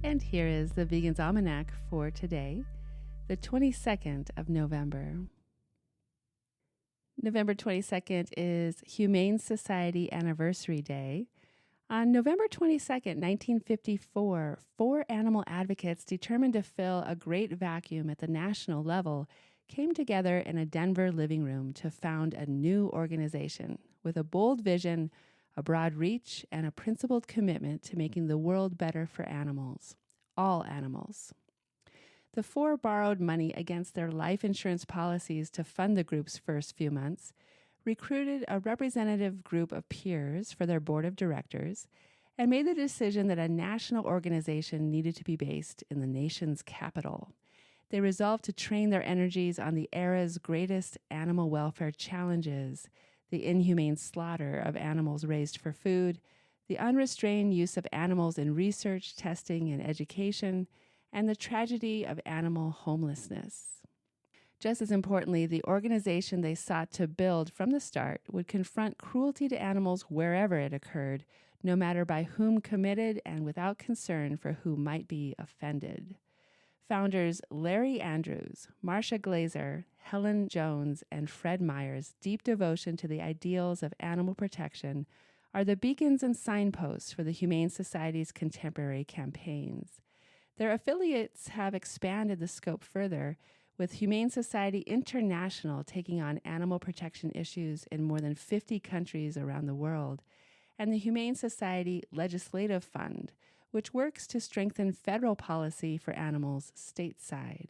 And here is the Vegan's Almanac for today, the 22nd of November. November 22nd is Humane Society Anniversary Day. On November 22nd, 1954, 4 animal advocates determined to fill a great vacuum at the national level came together in a Denver living room to found a new organization with a bold vision, a broad reach, and a principled commitment to making the world better for animals, all animals. The 4 borrowed money against their life insurance policies to fund the group's first few months, recruited a representative group of peers for their board of directors, and made the decision that a national organization needed to be based in the nation's capital. They resolved to train their energies on the era's greatest animal welfare challenges, the inhumane slaughter of animals raised for food, the unrestrained use of animals in research, testing, and education, and the tragedy of animal homelessness. Just as importantly, the organization they sought to build from the start would confront cruelty to animals wherever it occurred, no matter by whom committed and without concern for who might be offended. Founders Larry Andrews, Marcia Glazer, Helen Jones, and Fred Meyer's deep devotion to the ideals of animal protection are the beacons and signposts for the Humane Society's contemporary campaigns. Their affiliates have expanded the scope further, with Humane Society International taking on animal protection issues in more than 50 countries around the world, and the Humane Society Legislative Fund, which works to strengthen federal policy for animals stateside.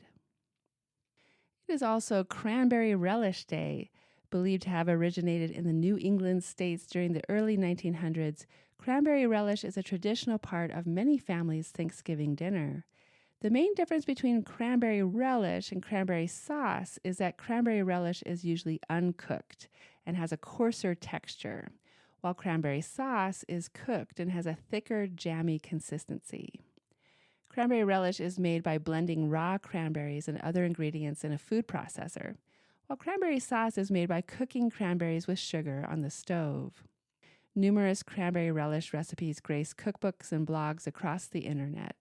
It is also Cranberry Relish Day. Believed to have originated in the New England states during the early 1900s, cranberry relish is a traditional part of many families' Thanksgiving dinner. The main difference between cranberry relish and cranberry sauce is that cranberry relish is usually uncooked and has a coarser texture, while cranberry sauce is cooked and has a thicker, jammy consistency. Cranberry relish is made by blending raw cranberries and other ingredients in a food processor, while cranberry sauce is made by cooking cranberries with sugar on the stove. Numerous cranberry relish recipes grace cookbooks and blogs across the internet.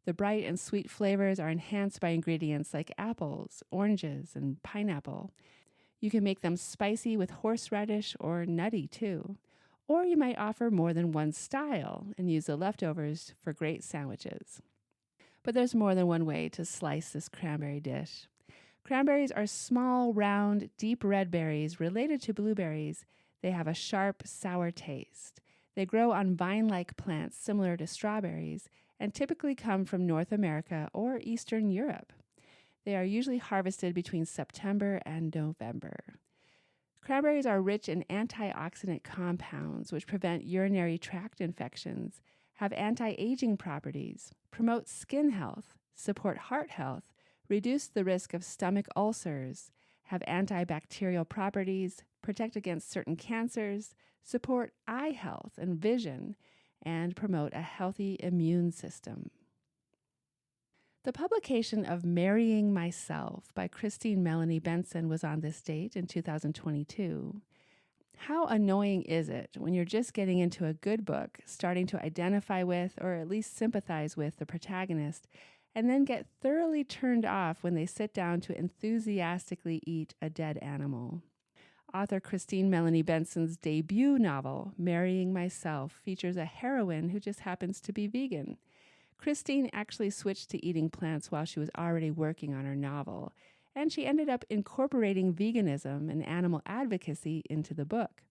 The bright and sweet flavors are enhanced by ingredients like apples, oranges, and pineapple. You can make them spicy with horseradish or nutty too. Or you might offer more than one style and use the leftovers for great sandwiches. But there's more than one way to slice this cranberry dish. Cranberries are small, round, deep red berries related to blueberries. They have a sharp, sour taste. They grow on vine-like plants similar to strawberries and typically come from North America or Eastern Europe. They are usually harvested between September and November. Cranberries are rich in antioxidant compounds which prevent urinary tract infections, have anti-aging properties, promote skin health, support heart health, reduce the risk of stomach ulcers, have antibacterial properties, protect against certain cancers, support eye health and vision, and promote a healthy immune system. The publication of Marrying Myself by Melanie Benson was on this date in 2022. How annoying is it when you're just getting into a good book, starting to identify with or at least sympathize with the protagonist, and then get thoroughly turned off when they sit down to enthusiastically eat a dead animal? Author Melanie Benson's debut novel, Marrying Myself, features a heroine who just happens to be vegan. Christine actually switched to eating plants while she was already working on her novel, and she ended up incorporating veganism and animal advocacy into the book.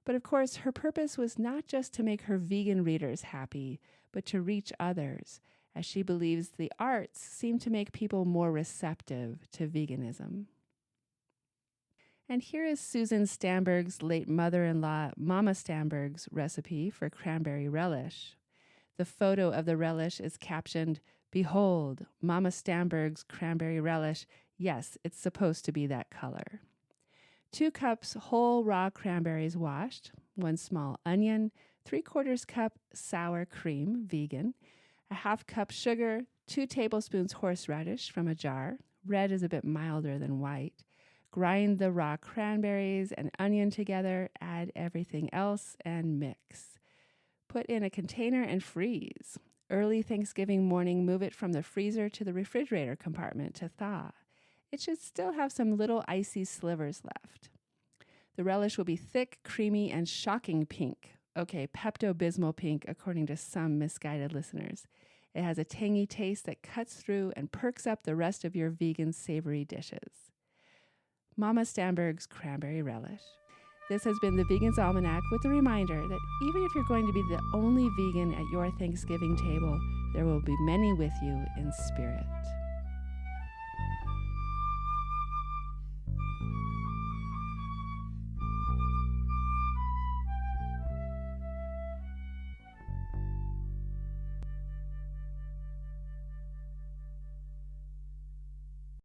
But of course, her purpose was not just to make her vegan readers happy, but to reach others, as she believes the arts seem to make people more receptive to veganism. And here is Susan Stamberg's late mother-in-law, Mama Stamberg's recipe for cranberry relish. The photo of the relish is captioned, "Behold, Mama Stamberg's cranberry relish. Yes, it's supposed to be that color." 2 cups whole raw cranberries washed, 1 small onion, 3/4 cup sour cream, vegan, a 1/2 cup sugar, 2 tablespoons horseradish from a jar. Red is a bit milder than white. Grind the raw cranberries and onion together, add everything else, and mix. Put in a container and freeze. Early Thanksgiving morning, move it from the freezer to the refrigerator compartment to thaw. It should still have some little icy slivers left. The relish will be thick, creamy, and shocking pink. Okay, Pepto-Bismol pink, according to some misguided listeners. It has a tangy taste that cuts through and perks up the rest of your vegan savory dishes. Mama Stamberg's Cranberry Relish. This has been the Vegan's Almanac with a reminder that even if you're going to be the only vegan at your Thanksgiving table, there will be many with you in spirit.